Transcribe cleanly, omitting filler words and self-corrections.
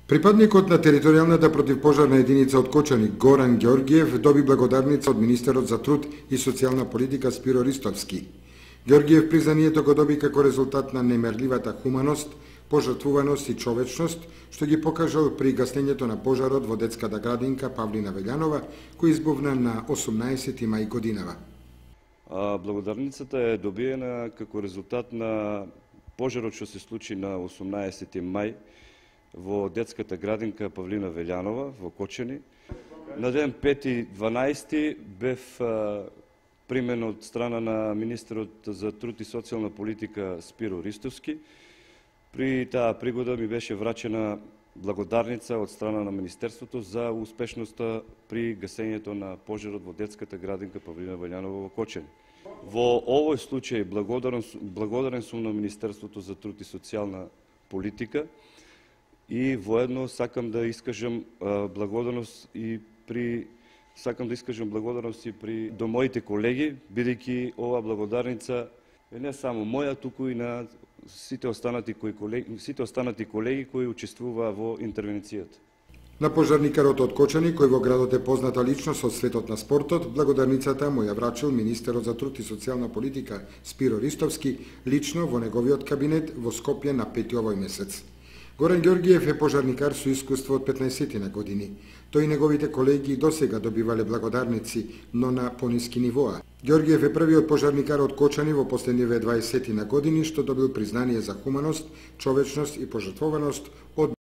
Припадникот на територијалната противпожарна единица од Кочани Горан Ѓорѓиев доби благодарница од министерот за труд и социјална политика Спиро Ристовски. Ѓорѓиев признанието го доби како резултат на немерливата хуманост, пожртвуваност и човечност, што ги покажал при гаснењето на пожарот во детската градинка Павлина Велјанова, кој избувна на 18 мај годинава. Благодарницата е добиена како резултат на пожарот што се случи на 18 мај во детската градинка Павлина Велјанова во Кочани. На ден 5.12 бев примен од страна на министерот за труд и социјална политика Спиро Ристовски. При таа пригода ми беше врачена благодарница од страна на министерството за успешноста при гасењето на пожарот во детската градинка Павлина Велјанова во Кочани. Во овој случај благодарен сум на Министерството за труд и социјална политика и воедно сакам да искажам благодарност и при до моите колеги, бидејќи ова благодарница е не само моја, туку и на сите останати колеги кои учествуваа во интервенцијата. На пожарникарот од Кочани, кој во градот е позната личност од светот на спортот, благодарницата му ја врачил министерот за труд и социјална политика Спиро Ристовски лично во неговиот кабинет во Скопје на 5 овој месец. Горан Ѓорѓиев е пожарникар со искуство од 15 на години. Тој и неговите колеги досега добивале благодарници, но на пониски нивоа. Ѓорѓиев е првиот пожарникар од Кочани во последниве 20 на години што добил признание за хуманост, човечност и пожртвованост од